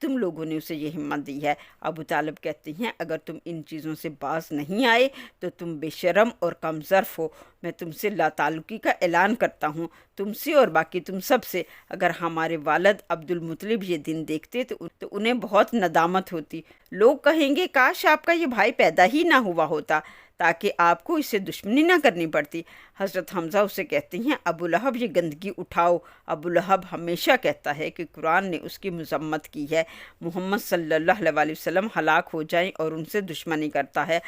تم لوگوں نے اسے یہ ہمت دی ہے۔ ابو طالب کہتے ہیں اگر تم ان چیزوں سے باز نہیں آئے تو تم بے شرم اور کم ظرف ہو۔ میں تم سے لا تعلقی کا اعلان کرتا ہوں، تم سے اور باقی تم سب سے۔ اگر ہمارے والد عبد المطلب یہ دن دیکھتے تو انہیں بہت ندامت ہوتی۔ لوگ کہیں گے کاش آپ کا یہ بھائی پیدا ہی نہ ہوا ہوتا تاکہ آپ کو اس سے دشمنی نہ کرنی پڑتی۔ حضرت حمزہ اسے کہتے ہیں ابو لہب یہ گندگی اٹھاؤ۔ ابو لہب ہمیشہ کہتا ہے کہ قرآن نے اس کی مذمت کی ہے، محمد صلی اللہ علیہ وسلم ہلاک ہو جائیں اور ان سے دشمنی کرتا ہے۔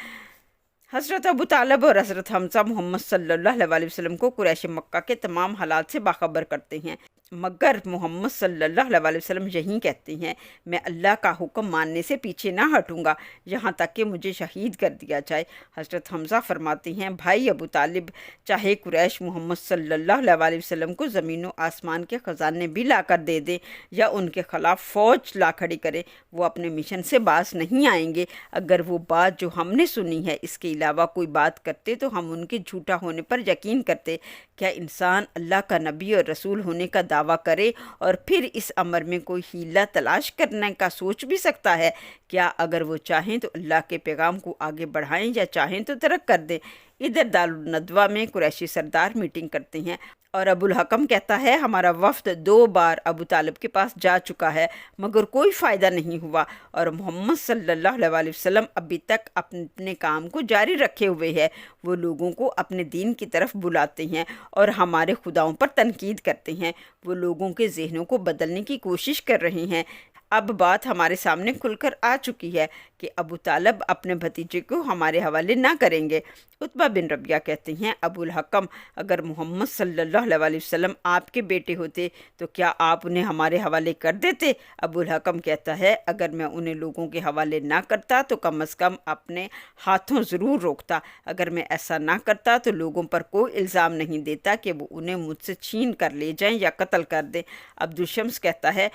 حضرت ابو طالب اور حضرت حمزہ محمد صلی اللہ علیہ وسلم کو قریش مکہ کے تمام حالات سے باخبر کرتے ہیں، مگر محمد صلی اللہ علیہ وسلم یہی کہتے ہیں میں اللہ کا حکم ماننے سے پیچھے نہ ہٹوں گا یہاں تک کہ مجھے شہید کر دیا جائے۔ حضرت حمزہ فرماتے ہیں بھائی ابو طالب، چاہے قریش محمد صلی اللہ علیہ وسلم کو زمین و آسمان کے خزانے بھی لا کر دے دیں یا ان کے خلاف فوج لا کھڑی کرے، وہ اپنے مشن سے باز نہیں آئیں گے۔ اگر وہ بات جو ہم نے سنی ہے اس کے علاوہ کوئی بات کرتے تو ہم ان کے جھوٹا ہونے پر یقین کرتے۔ کیا انسان اللہ کا نبی اور رسول ہونے کا دعویٰ کرے اور پھر اس امر میں کوئی حیلہ تلاش کرنے کا سوچ بھی سکتا ہے؟ کیا اگر وہ چاہیں تو اللہ کے پیغام کو آگے بڑھائیں یا چاہیں تو ترک کر دیں؟ ادھر دارالندوہ میں قریشی سردار میٹنگ کرتے ہیں اور ابو الحکم کہتا ہے ہمارا وفد 2 بار ابو طالب کے پاس جا چکا ہے مگر کوئی فائدہ نہیں ہوا اور محمد صلی اللہ علیہ وسلم ابھی تک اپنے کام کو جاری رکھے ہوئے ہے۔ وہ لوگوں کو اپنے دین کی طرف بلاتے ہیں اور ہمارے خداؤں پر تنقید کرتے ہیں، وہ لوگوں کے ذہنوں کو بدلنے کی کوشش کر رہے ہیں۔ اب بات ہمارے سامنے کھل کر آ چکی ہے کہ ابو طالب اپنے بھتیجے کو ہمارے حوالے نہ کریں گے۔ عتبہ بن ربیعہ کہتے ہیں ابو الحکم اگر محمد صلی اللہ علیہ وسلم آپ کے بیٹے ہوتے تو کیا آپ انہیں ہمارے حوالے کر دیتے؟ ابو الحکم کہتا ہے اگر میں انہیں لوگوں کے حوالے نہ کرتا تو کم از کم اپنے ہاتھوں ضرور روکتا۔ اگر میں ایسا نہ کرتا تو لوگوں پر کوئی الزام نہیں دیتا کہ وہ انہیں مجھ سے چھین کر لے جائیں یا قتل کر دیں۔ عبد الشمس کہتا ہے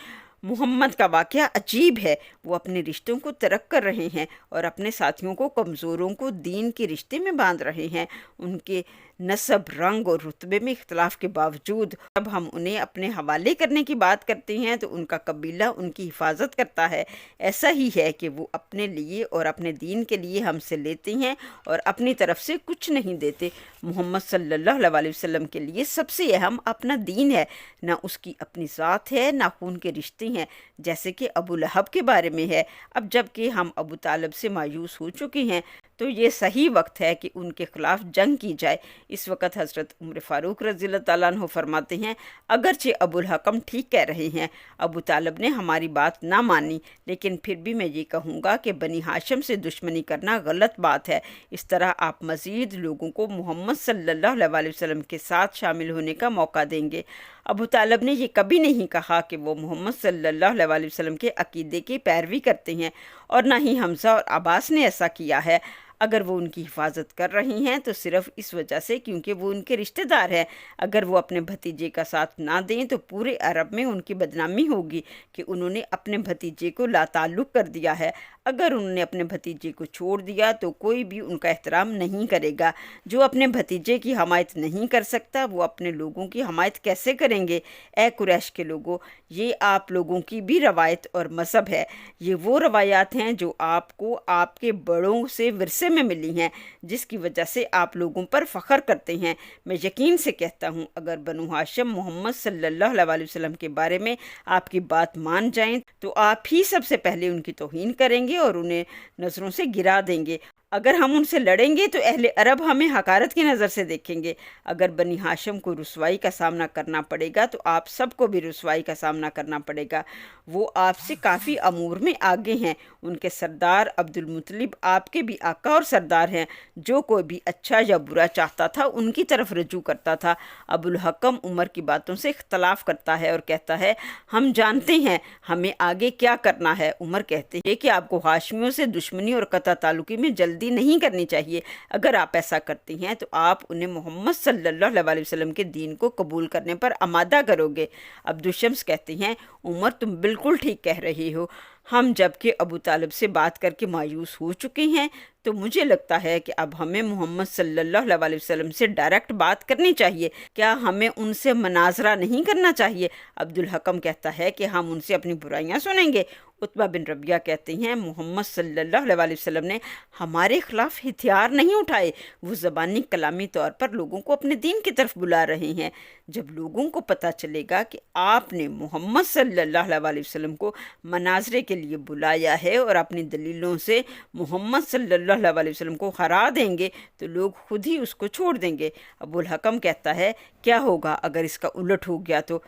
محمد کا واقعہ عجیب ہے، وہ اپنے رشتوں کو ترک کر رہے ہیں اور اپنے ساتھیوں کو کمزوروں کو دین کے رشتے میں باندھ رہے ہیں۔ ان کے نسب، رنگ اور رتبے میں اختلاف کے باوجود جب ہم انہیں اپنے حوالے کرنے کی بات کرتے ہیں تو ان کا قبیلہ ان کی حفاظت کرتا ہے۔ ایسا ہی ہے کہ وہ اپنے لیے اور اپنے دین کے لیے ہم سے لیتے ہیں اور اپنی طرف سے کچھ نہیں دیتے۔ محمد صلی اللہ علیہ وسلم کے لیے سب سے اہم اپنا دین ہے، نہ اس کی اپنی ذات ہے نہ خون کے رشتے ہیں جیسے کہ ابو لہب کے بارے میں ہے۔ اب جب کہ ہم ابو طالب سے مایوس ہو چکے ہیں تو یہ صحیح وقت ہے کہ ان کے خلاف جنگ کی جائے۔ اس وقت حضرت عمر فاروق رضی اللہ تعالیٰ عنہ فرماتے ہیں اگرچہ ابو الحکم ٹھیک کہہ رہے ہیں، ابو طالب نے ہماری بات نہ مانی، لیکن پھر بھی میں یہ کہوں گا کہ بنی ہاشم سے دشمنی کرنا غلط بات ہے۔ اس طرح آپ مزید لوگوں کو محمد صلی اللہ علیہ وسلم کے ساتھ شامل ہونے کا موقع دیں گے۔ ابو طالب نے یہ کبھی نہیں کہا کہ وہ محمد صلی اللہ علیہ وسلم کے عقیدے کی پیروی کرتے ہیں اور نہ ہی حمزہ اور عباس نے ایسا کیا ہے۔ اگر وہ ان کی حفاظت کر رہی ہیں تو صرف اس وجہ سے کیونکہ وہ ان کے رشتہ دار ہیں۔ اگر وہ اپنے بھتیجے کا ساتھ نہ دیں تو پورے عرب میں ان کی بدنامی ہوگی کہ انہوں نے اپنے بھتیجے کو لا تعلق کر دیا ہے۔ اگر انہوں نے اپنے بھتیجے کو چھوڑ دیا تو کوئی بھی ان کا احترام نہیں کرے گا۔ جو اپنے بھتیجے کی حمایت نہیں کر سکتا وہ اپنے لوگوں کی حمایت کیسے کریں گے؟ اے قریش کے لوگوں، یہ آپ لوگوں کی بھی روایت اور مذہب ہے۔ یہ وہ روایات ہیں جو آپ کو آپ کے بڑوں سے ورثے میں ملی ہیں، جس کی وجہ سے آپ لوگوں پر فخر کرتے ہیں۔ میں یقین سے کہتا ہوں اگر بنو ہاشم محمد صلی اللہ علیہ وسلم کے بارے میں آپ کی بات مان جائیں تو آپ ہی سب سے پہلے ان کی توہین کریں گے اور انہیں نظروں سے گرا دیں گے۔ اگر ہم ان سے لڑیں گے تو اہل عرب ہمیں حقارت کی نظر سے دیکھیں گے۔ اگر بنی ہاشم کو رسوائی کا سامنا کرنا پڑے گا تو آپ سب کو بھی رسوائی کا سامنا کرنا پڑے گا۔ وہ آپ سے کافی امور میں آگے ہیں۔ ان کے سردار عبد المطلب آپ کے بھی آقا اور سردار ہیں۔ جو کوئی بھی اچھا یا برا چاہتا تھا ان کی طرف رجوع کرتا تھا۔ ابو الحکم عمر کی باتوں سے اختلاف کرتا ہے اور کہتا ہے ہم جانتے ہیں ہمیں آگے کیا کرنا ہے۔ عمر کہتے ہیں کہ آپ کو ہاشمیوں سے دشمنی اور قطع تعلقی میں جلدی نہیں کرنی چاہیے۔ اگر آپ ایسا کرتے ہیں تو آپ انہیں محمد صلی اللہ علیہ وسلم کے دین کو قبول کرنے پر آمادہ کرو گے۔ عبد الشمس کہتے ہیں عمر تم بالکل ٹھیک کہہ رہے ہو، ہم جب کہ ابو طالب سے بات کر کے مایوس ہو چکے ہیں، تو مجھے لگتا ہے کہ اب ہمیں محمد صلی اللہ علیہ وسلم سے ڈائریکٹ بات کرنی چاہیے۔ کیا ہمیں ان سے مناظرہ نہیں کرنا چاہیے؟ عبدالحکم کہتا ہے کہ ہم ان سے اپنی برائیاں سنیں گے۔ عتبہ بن ربیعہ کہتے ہیں محمد صلی اللہ علیہ وسلم نے ہمارے خلاف ہتھیار نہیں اٹھائے، وہ زبانی کلامی طور پر لوگوں کو اپنے دین کی طرف بلا رہے ہیں۔ جب لوگوں کو پتہ چلے گا کہ آپ نے محمد صلی اللہ علیہ وسلم کو مناظرے کے لیے بلایا ہے اور اپنی دلیلوں سے محمد صلی اللہ علیہ وسلم کو ہرا دیں گے، تو لوگ خود ہی اس کو چھوڑ دیں گے۔ ابوالحکم کہتا ہے کیا ہوگا اگر اس کا الٹ ہو گیا تو؟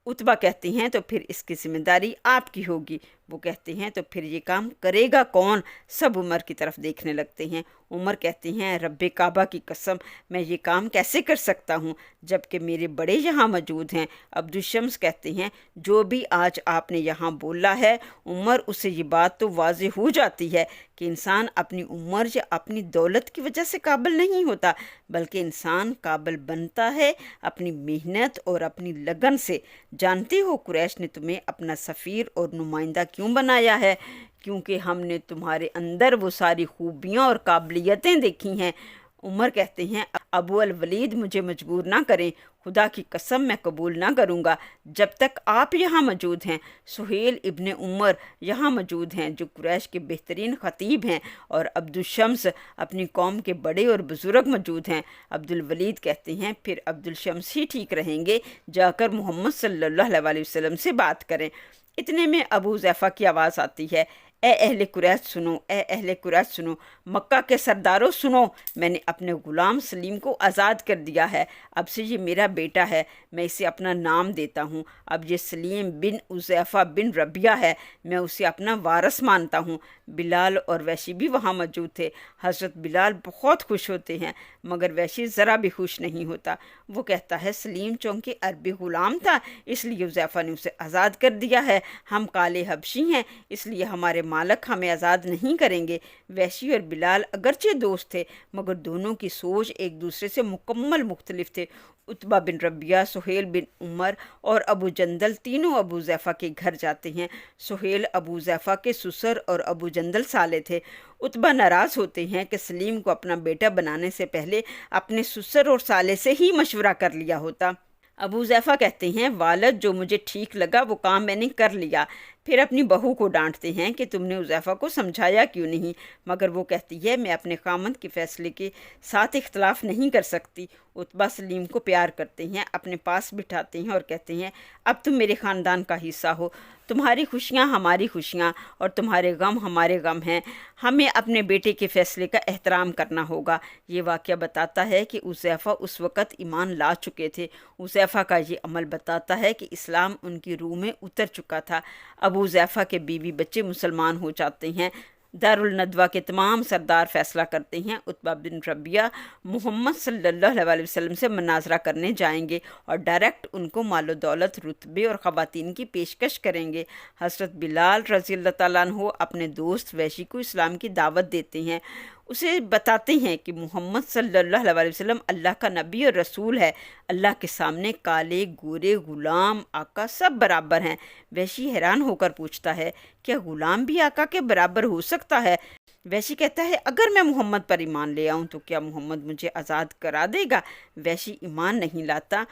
عتبہ کہتے ہیں تو پھر اس کی ذمہ داری آپ کی ہوگی۔ وہ کہتے ہیں تو پھر یہ کام کرے گا کون؟ سب عمر کی طرف دیکھنے لگتے ہیں۔ عمر کہتے ہیں رب کعبہ کی قسم، میں یہ کام کیسے کر سکتا ہوں جب کہ میرے بڑے یہاں موجود ہیں؟ عبدالشمس کہتے ہیں جو بھی آج آپ نے یہاں بولا ہے عمر، اسے یہ بات تو واضح ہو جاتی ہے کہ انسان اپنی عمر یا اپنی دولت کی وجہ سے قابل نہیں ہوتا، بلکہ انسان قابل بنتا ہے اپنی محنت اور اپنی لگن سے۔ جانتے ہو قریش نے تمہیں اپنا سفیر اور نمائندہ کیوں بنایا ہے؟ کیونکہ ہم نے تمہارے اندر وہ ساری خوبیاں اور قابلیتیں دیکھی ہیں۔ عمر کہتے ہیں ابو الولید مجھے مجبور نہ کریں، خدا کی قسم میں قبول نہ کروں گا جب تک آپ یہاں موجود ہیں۔ سہیل ابن عمر یہاں موجود ہیں جو قریش کے بہترین خطیب ہیں، اور عبدالشمس اپنی قوم کے بڑے اور بزرگ موجود ہیں۔ عبدالولید کہتے ہیں پھر عبدالشمس ہی ٹھیک رہیں گے، جا کر محمد صلی اللہ علیہ وسلم سے بات کریں۔ اتنے میں ابو حذیفہ کی آواز آتی ہے، اے اہل قریش سنو، اے اہل قریش سنو، مکہ کے سرداروں سنو، میں نے اپنے غلام سلیم کو آزاد کر دیا ہے، اب سے یہ میرا بیٹا ہے، میں اسے اپنا نام دیتا ہوں، اب یہ سلیم بن حذیفہ بن ربیعہ ہے، میں اسے اپنا وارث مانتا ہوں۔ بلال اور وحشی بھی وہاں موجود تھے۔ حضرت بلال بہت خوش ہوتے ہیں، مگر وحشی ذرا بھی خوش نہیں ہوتا۔ وہ کہتا ہے سلیم چونکہ عربی غلام تھا اس لیے حذیفہ نے اسے آزاد کر دیا ہے، ہم کالے حبشی ہیں اس لیے ہمارے مالک ہمیں آزاد نہیں کریں گے۔ وحشی اور بلال اگرچہ دوست تھے، مگر دونوں کی سوچ ایک دوسرے سے مکمل مختلف تھے۔ عتبہ بن ربیعہ، سہیل بن عمر اور ابو جندل تینوں ابو حذیفہ کے گھر جاتے ہیں۔ سہیل ابو حذیفہ کے سسر اور ابو جندل سالے تھے۔ عتبہ ناراض ہوتے ہیں کہ سلیم کو اپنا بیٹا بنانے سے پہلے اپنے سسر اور سالے سے ہی مشورہ کر لیا ہوتا۔ ابو حذیفہ کہتے ہیں والد جو مجھے ٹھیک لگا وہ کام میں نے کر لیا۔ پھر اپنی بہو کو ڈانٹتے ہیں کہ تم نے حذیفہ کو سمجھایا کیوں نہیں، مگر وہ کہتی ہے میں اپنے خامند کے فیصلے کے ساتھ اختلاف نہیں کر سکتی۔ عتبہ سلیم کو پیار کرتے ہیں، اپنے پاس بٹھاتے ہیں اور کہتے ہیں اب تم میرے خاندان کا حصہ ہو، تمہاری خوشیاں ہماری خوشیاں اور تمہارے غم ہمارے غم ہیں، ہمیں اپنے بیٹے کے فیصلے کا احترام کرنا ہوگا۔ یہ واقعہ بتاتا ہے کہ حذیفہ اس وقت ایمان لا چکے تھے۔ حذیفہ کا یہ عمل بتاتا ہے کہ اسلام ان کی روح میں اتر چکا تھا۔ ابو حذیفہ کے بیوی بچے مسلمان ہو جاتے ہیں۔ دارالندوہ کے تمام سردار فیصلہ کرتے ہیں عتبہ بن ربیعہ محمد صلی اللہ علیہ وسلم سے مناظرہ کرنے جائیں گے اور ڈائریکٹ ان کو مال و دولت، رتبے اور خواتین کی پیشکش کریں گے۔ حضرت بلال رضی اللہ تعالیٰ عنہ اپنے دوست وحشی کو اسلام کی دعوت دیتے ہیں، اسے بتاتے ہیں کہ محمد صلی اللہ علیہ وسلم اللہ کا نبی اور رسول ہے، اللہ کے سامنے کالے گورے غلام آقا سب برابر ہیں۔ وحشی حیران ہو کر پوچھتا ہے کیا غلام بھی آقا کے برابر ہو سکتا ہے؟ وحشی کہتا ہے اگر میں محمد پر ایمان لے آؤں تو کیا محمد مجھے آزاد کرا دے گا؟ وحشی ایمان نہیں لاتا،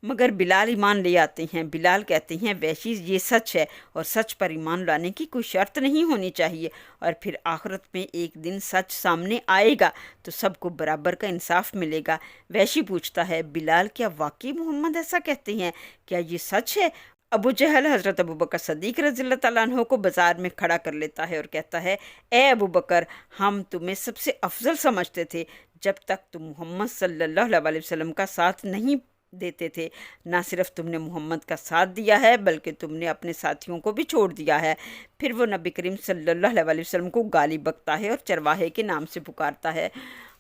مگر بلال ایمان لے آتے ہیں۔ بلال کہتے ہیں وحشی یہ سچ ہے اور سچ پر ایمان لانے کی کوئی شرط نہیں ہونی چاہیے، اور پھر آخرت میں ایک دن سچ سامنے آئے گا تو سب کو برابر کا انصاف ملے گا۔ وحشی پوچھتا ہے بلال کیا واقعی محمد ایسا کہتے ہیں؟ کیا یہ سچ ہے؟ ابو جہل حضرت ابوبکر صدیق رضی اللہ تعالیٰ عنہ کو بازار میں کھڑا کر لیتا ہے اور کہتا ہے اے ابوبکر، ہم تمہیں سب سے افضل سمجھتے تھے جب تک تم محمد صلی اللہ علیہ وسلم کا ساتھ نہیں دیتے تھے۔ نہ صرف تم نے محمد کا ساتھ دیا ہے بلکہ تم نے اپنے ساتھیوں کو بھی چھوڑ دیا ہے۔ پھر وہ نبی کریم صلی اللہ علیہ وسلم کو گالی بکتا ہے اور چرواہے کے نام سے پکارتا ہے۔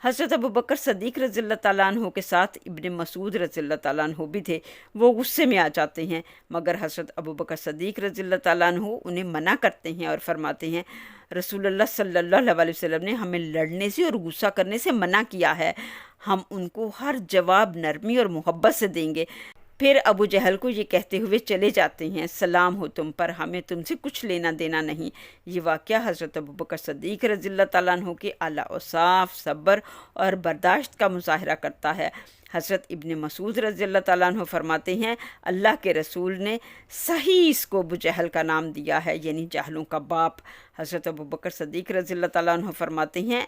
حضرت ابوبکر صدیق رضی اللہ تعالیٰ عنہ کے ساتھ ابن مسعود رضی اللہ تعالیٰ عنہ بھی تھے، وہ غصے میں آ جاتے ہیں، مگر حضرت ابوبکر صدیق رضی اللہ تعالیٰ عنہ انہیں منع کرتے ہیں اور فرماتے ہیں رسول اللہ صلی اللہ علیہ وسلم نے ہمیں لڑنے سے اور غصہ کرنے سے منع کیا ہے، ہم ان کو ہر جواب نرمی اور محبت سے دیں گے۔ پھر ابو جہل کو یہ کہتے ہوئے چلے جاتے ہیں، سلام ہو تم پر، ہمیں تم سے کچھ لینا دینا نہیں۔ یہ واقعہ حضرت ابوبکر صدیق رضی اللہ تعالیٰ عنہ کے اعلیٰ اوصاف، صبر اور برداشت کا مظاہرہ کرتا ہے۔ حضرت ابن مسعود رضی اللہ تعالیٰ عنہ فرماتے ہیں، اللہ کے رسول نے صحیح اس کو ابو جہل کا نام دیا ہے، یعنی جہلوں کا باپ۔ حضرت ابوبکر صدیق رضی اللہ تعالیٰ عنہ فرماتے ہیں،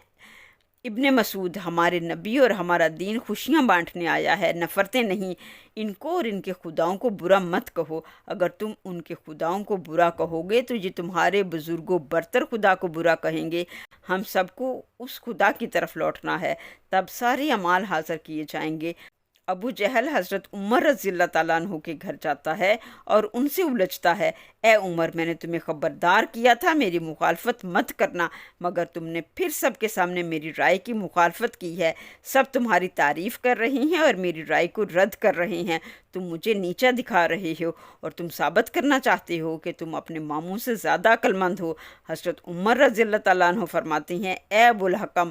ابن مسعود، ہمارے نبی اور ہمارا دین خوشیاں بانٹنے آیا ہے، نفرتیں نہیں۔ ان کو اور ان کے خداؤں کو برا مت کہو، اگر تم ان کے خداؤں کو برا کہو گے تو یہ تمہارے بزرگوں برتر خدا کو برا کہیں گے۔ ہم سب کو اس خدا کی طرف لوٹنا ہے، تب سارے اعمال حاضر کیے جائیں گے۔ ابو جہل حضرت عمر رضی اللہ تعالیٰ عنہ کے گھر جاتا ہے اور ان سے الجھتا ہے، اے عمر، میں نے تمہیں خبردار کیا تھا میری مخالفت مت کرنا، مگر تم نے پھر سب کے سامنے میری رائے کی مخالفت کی ہے۔ سب تمہاری تعریف کر رہے ہیں اور میری رائے کو رد کر رہے ہیں۔ تم مجھے نیچا دکھا رہے ہو اور تم ثابت کرنا چاہتے ہو کہ تم اپنے ماموں سے زیادہ عقل مند ہو۔ حضرت عمر رضی اللہ تعالیٰ عنہ فرماتے ہیں، اے ابو الحکم،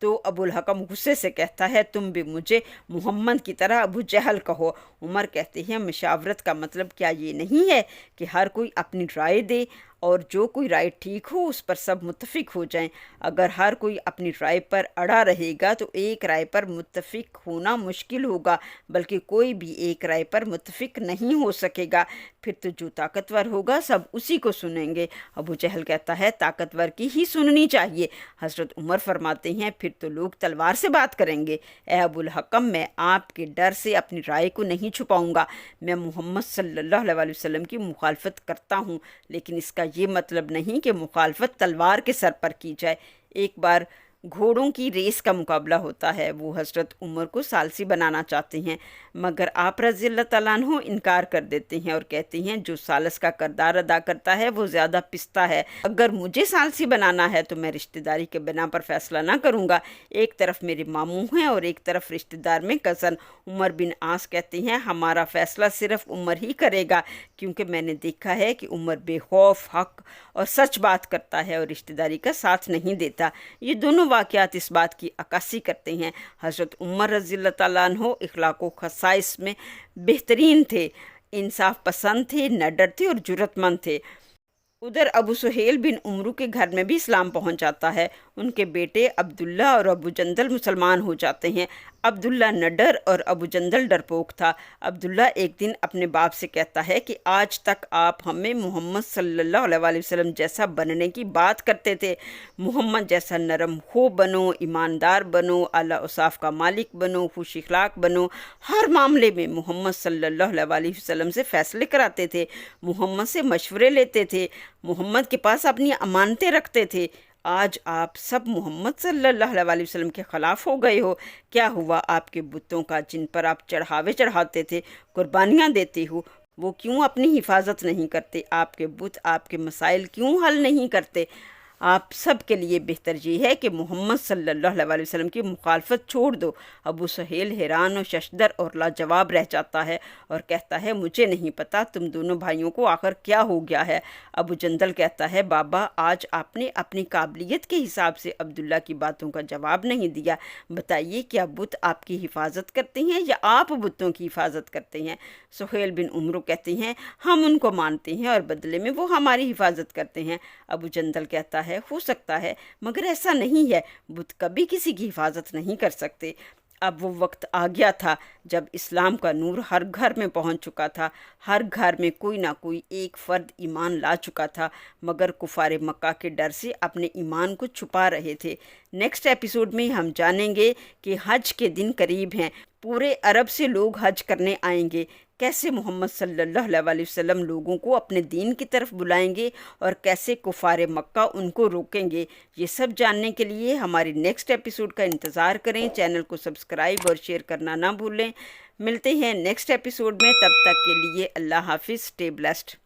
تو ابو الحکم غصے سے کہتا ہے، تم بھی مجھے محمد کی طرح ابو جہل کہو۔ عمر کہتے ہیں، مشاورت کا مطلب کیا یہ نہیں ہے کہ ہر کوئی اپنی رائے دے اور جو کوئی رائے ٹھیک ہو اس پر سب متفق ہو جائیں؟ اگر ہر کوئی اپنی رائے پر اڑا رہے گا تو ایک رائے پر متفق ہونا مشکل ہوگا، بلکہ کوئی بھی ایک رائے پر متفق نہیں ہو سکے گا۔ پھر تو جو طاقتور ہوگا سب اسی کو سنیں گے۔ ابو جہل کہتا ہے، طاقتور کی ہی سننی چاہیے۔ حضرت عمر فرماتے ہیں، پھر تو لوگ تلوار سے بات کریں گے۔ اے ابو الحکم، میں آپ کے ڈر سے اپنی رائے کو نہیں چھپاؤں گا۔ میں محمد صلی اللہ علیہ وسلم کی مخالفت کرتا ہوں، لیکن اس کا یہ مطلب نہیں کہ مخالفت تلوار کے سر پر کی جائے۔ ایک بار گھوڑوں کی ریس کا مقابلہ ہوتا ہے، وہ حضرت عمر کو ثالثی بنانا چاہتے ہیں، مگر آپ رضی اللہ تعالیٰ عنہ انکار کر دیتے ہیں اور کہتے ہیں، جو ثالث کا کردار ادا کرتا ہے وہ زیادہ پستہ ہے۔ اگر مجھے ثالثی بنانا ہے تو میں رشتہ داری کے بنا پر فیصلہ نہ کروں گا۔ ایک طرف میرے ماموں ہیں اور ایک طرف رشتہ دار میں کزن۔ عمر بن عاص کہتے ہیں، ہمارا فیصلہ صرف عمر ہی کرے گا، کیونکہ میں نے دیکھا ہے کہ عمر بے خوف حق اور سچ بات کرتا ہے اور رشتہ داری کا ساتھ نہیں دیتا۔ یہ دونوں واقعات اس بات کی عکاسی کرتے ہیں۔ حضرت عمر رضی اللہ تعالیٰ عنہ اخلاق و خصائص میں بہترین تھے، انصاف پسند تھے، نڈر تھے اور جرأت مند تھے۔ ادھر ابو سہیل بن عمرو کے گھر میں بھی اسلام پہنچ جاتا ہے۔ ان کے بیٹے عبداللہ اور ابو جندل مسلمان ہو جاتے ہیں۔ عبداللہ نڈر اور ابو جندل ڈرپوک تھا۔ عبداللہ ایک دن اپنے باپ سے کہتا ہے کہ آج تک آپ ہمیں محمد صلی اللہ علیہ وسلم جیسا بننے کی بات کرتے تھے، محمد جیسا نرم خو بنو، ایماندار بنو، اعلیٰ اوصاف کا مالک بنو، خوش اخلاق بنو۔ ہر معاملے میں محمد صلی اللہ علیہ وسلم سے فیصلے کراتے تھے، محمد سے مشورے لیتے تھے، محمد کے پاس اپنی امانتیں رکھتے تھے۔ آج آپ سب محمد صلی اللہ علیہ وسلم کے خلاف ہو گئے ہو۔ کیا ہوا آپ کے بتوں کا جن پر آپ چڑھاوے چڑھاتے تھے، قربانیاں دیتے ہو؟ وہ کیوں اپنی حفاظت نہیں کرتے؟ آپ کے بت آپ کے مسائل کیوں حل نہیں کرتے؟ آپ سب کے لیے بہتر یہ ہے کہ محمد صلی اللہ علیہ وسلم کی مخالفت چھوڑ دو۔ ابو سہیل حیران و ششدر اور لاجواب رہ جاتا ہے اور کہتا ہے، مجھے نہیں پتا تم دونوں بھائیوں کو آخر کیا ہو گیا ہے۔ ابو جندل کہتا ہے، بابا، آج آپ نے اپنی قابلیت کے حساب سے عبداللہ کی باتوں کا جواب نہیں دیا۔ بتائیے، کیا بت آپ کی حفاظت کرتے ہیں یا آپ بتوں کی حفاظت کرتے ہیں؟ سہیل بن عمرو کہتے ہیں، ہم ان کو مانتے ہیں اور بدلے میں وہ ہماری حفاظت کرتے ہیں۔ ابو جندل کہتا ہے، ہو سکتا ہے، مگر ایسا نہیں ہے، بت کبھی کسی کی حفاظت نہیں کر سکتے۔ اب وہ وقت آ گیا تھا جب اسلام کا نور ہر گھر میں پہنچ چکا تھا، ہر گھر میں کوئی نہ کوئی ایک فرد ایمان لا چکا تھا، مگر کفار مکہ کے ڈر سے اپنے ایمان کو چھپا رہے تھے۔ نیکسٹ ایپیسوڈ میں ہم جانیں گے کہ حج کے دن قریب ہیں، پورے عرب سے لوگ حج کرنے آئیں گے، کیسے محمد صلی اللہ علیہ وسلم لوگوں کو اپنے دین کی طرف بلائیں گے اور کیسے کفار مکہ ان کو روکیں گے۔ یہ سب جاننے کے لیے ہماری نیکسٹ ایپیسوڈ کا انتظار کریں۔ چینل کو سبسکرائب اور شیئر کرنا نہ بھولیں۔ ملتے ہیں نیکسٹ ایپیسوڈ میں، تب تک کے لیے اللہ حافظ، اسٹے بلیسڈ۔